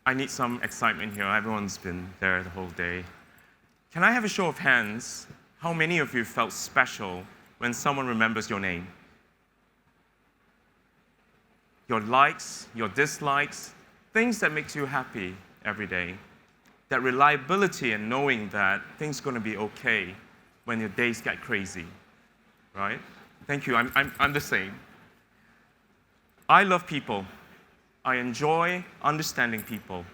I need some excitement here. Everyone's been there the whole day. Can I have a show of hands? How many of you felt special when someone remembers your name? Your likes, your dislikes, things that makes you happy every day. That reliability and knowing that things are going to be okay when your days get crazy, right? Thank you, I'm the same. I love people. I enjoy understanding people.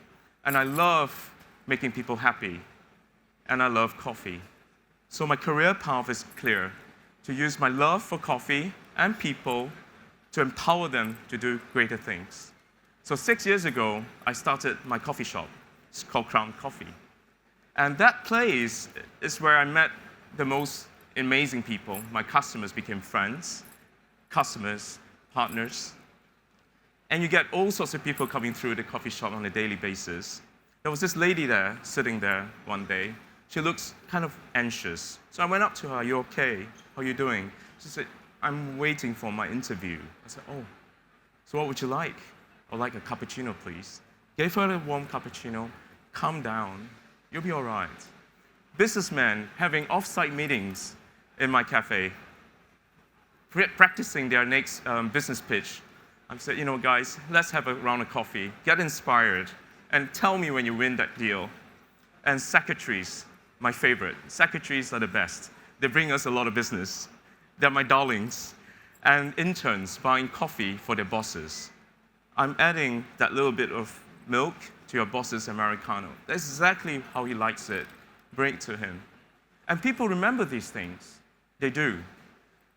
And I love making people happy. And I love coffee. So my career path is clear, to use my love for coffee and people to empower them to do greater things. So 6 years ago, I started my coffee shop. It's called Crown Coffee. And that place is where I met the most amazing people. My customers became friends, customers, partners. And you get all sorts of people coming through the coffee shop on a daily basis. There was this lady there, sitting there one day. She looks kind of anxious. So I went up to her, "Are you okay? How are you doing?" She said, "I'm waiting for my interview." I said, "Oh, so what would you like?" "I'd like a cappuccino, please." Gave her a warm cappuccino. "Calm down. You'll be all right." Businessmen having off-site meetings in my cafe, practicing their next business pitch. I said, "Guys, let's have a round of coffee. Get inspired, and tell me when you win that deal." And secretaries, my favorite. Secretaries are the best. They bring us a lot of business. They're my darlings. And interns buying coffee for their bosses. I'm adding that little bit of milk to your boss's Americano. That's exactly how he likes it. Bring it to him. And people remember these things. They do.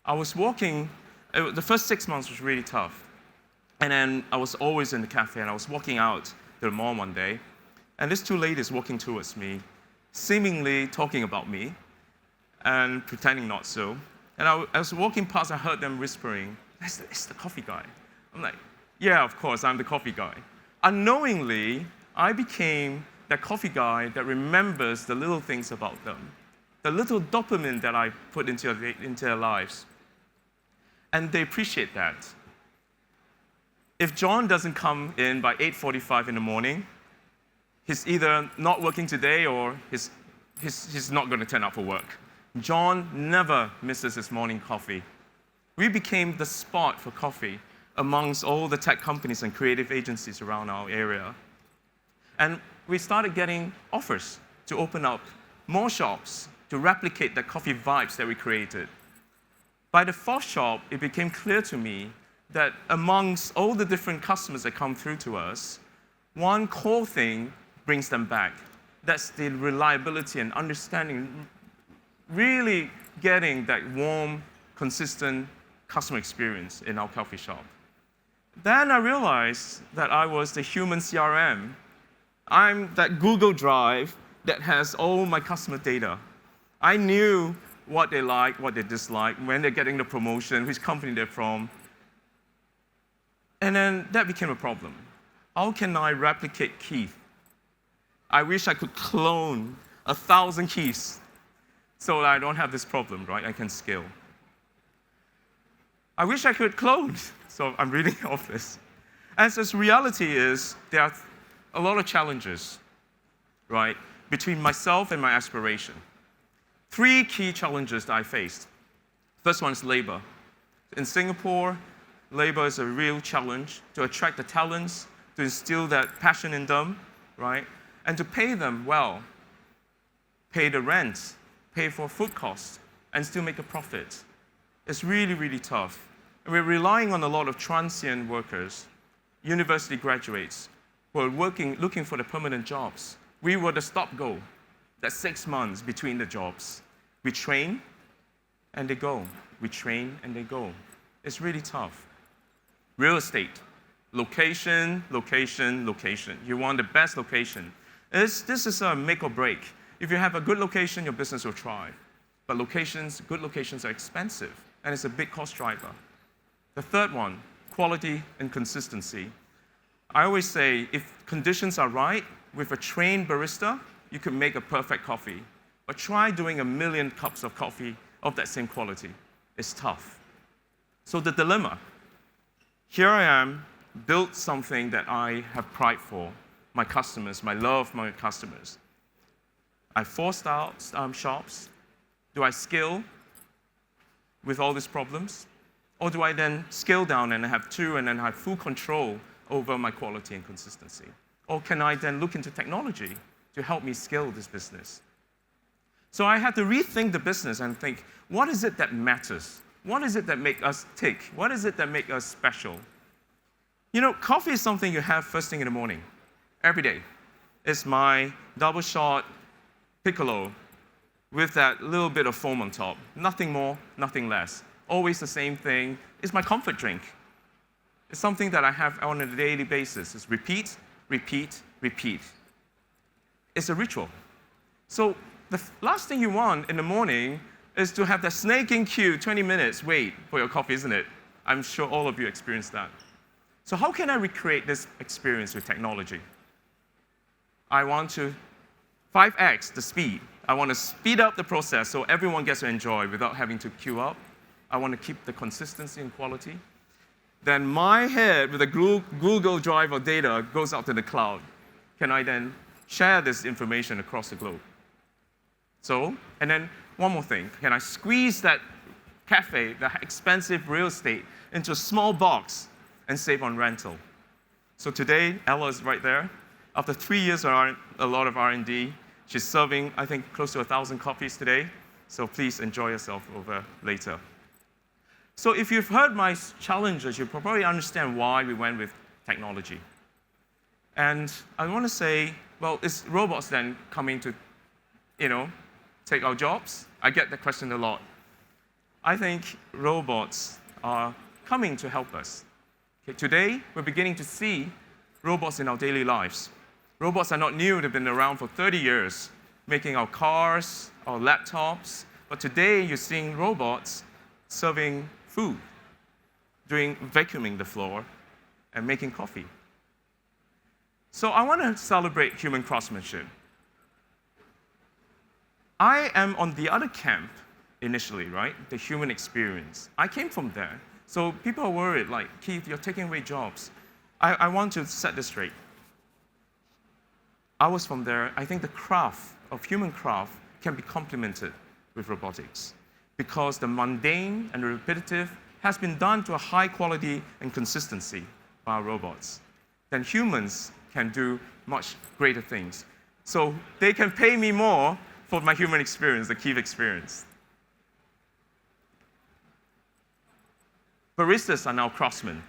I was walking, the first 6 months was really tough. And then I was always in the cafe, and I was walking out to the mall one day, and these two ladies walking towards me, seemingly talking about me, and pretending not so. And I was walking past, I heard them whispering, it's the coffee guy. I'm like, yeah, of course, I'm the coffee guy. Unknowingly, I became that coffee guy that remembers the little things about them, the little dopamine that I put into their lives. And they appreciate that. If John doesn't come in by 8:45 in the morning, he's either not working today or he's not going to turn up for work. John never misses his morning coffee. We became the spot for coffee amongst all the tech companies and creative agencies around our area. And we started getting offers to open up more shops to replicate the coffee vibes that we created. By the fourth shop, it became clear to me that amongst all the different customers that come through to us, one core thing brings them back. That's the reliability and understanding, really getting that warm, consistent customer experience in our coffee shop. Then I realized that I was the human CRM. I'm that Google Drive that has all my customer data. I knew what they like, what they dislike, when they're getting the promotion, which company they're from. And then that became a problem. How can I replicate Keith? I wish I could clone 1,000 Keiths so that I don't have this problem, right? I can scale. I wish I could clone, so I'm reading off this. And so the reality is there are a lot of challenges, right, between myself and my aspiration. 3 key challenges that I faced. First one is labor. In Singapore, labor is a real challenge to attract the talents, to instill that passion in them, right? And to pay them well, pay the rent, pay for food costs, and still make a profit. It's really, really tough. And we're relying on a lot of transient workers, university graduates, who are looking for the permanent jobs. We were the stop-go, that 6 months between the jobs. We train, and they go. We train, and they go. It's really tough. Real estate, location, location, location. You want the best location. This is a make or break. If you have a good location, your business will thrive. But good locations are expensive, and it's a big cost driver. The third one, quality and consistency. I always say, if conditions are right, with a trained barista, you can make a perfect coffee. But try doing 1 million cups of coffee of that same quality. It's tough. So the dilemma. Here I am, built something that I have pride for, my customers, my love for my customers. I forced out shops. Do I scale with all these problems? Or do I then scale down and have two and then have full control over my quality and consistency? Or can I then look into technology to help me scale this business? So I had to rethink the business and think, what is it that matters? What is it that makes us tick? What is it that makes us special? You know, coffee is something you have first thing in the morning, every day. It's my double shot piccolo with that little bit of foam on top. Nothing more, nothing less. Always the same thing. It's my comfort drink. It's something that I have on a daily basis. It's repeat, repeat, repeat. It's a ritual. So the last thing you want in the morning is to have that snaking queue, 20 minutes wait for your coffee, isn't it? I'm sure all of you experienced that. So how can I recreate this experience with technology? I want to 5x the speed. I want to speed up the process so everyone gets to enjoy without having to queue up. I want to keep the consistency and quality. Then my head with a Google Drive of data goes out to the cloud. Can I then share this information across the globe? So, and then one more thing. Can I squeeze that cafe, the expensive real estate, into a small box and save on rental? So today, Ella is right there. After 3 years of a lot of R&D, she's serving, I think, close to 1,000 coffees today. So please enjoy yourself over later. So if you've heard my challenges, you probably understand why we went with technology. And I want to say, well, is robots then coming to, take our jobs? I get that question a lot. I think robots are coming to help us. Okay, today, we're beginning to see robots in our daily lives. Robots are not new. They've been around for 30 years, making our cars, our laptops. But today, you're seeing robots serving food, vacuuming the floor, and making coffee. So I want to celebrate human craftsmanship. I am on the other camp initially, right? The human experience. I came from there. So people are worried, like, Keith, you're taking away jobs. I want to set this straight. I was from there. I think the craft of human craft can be complemented with robotics because the mundane and the repetitive has been done to a high quality and consistency by our robots. Then humans can do much greater things. So they can pay me more for my human experience, the Keith experience. Baristas are now craftsmen.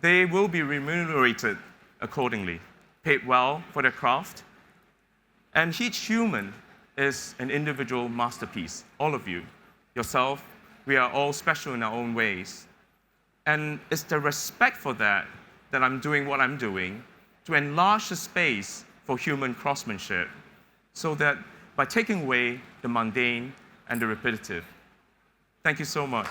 They will be remunerated accordingly, paid well for their craft. And each human is an individual masterpiece, all of you. Yourself, we are all special in our own ways. And it's the respect for that I'm doing what I'm doing to enlarge the space for human craftsmanship so that by taking away the mundane and the repetitive. Thank you so much.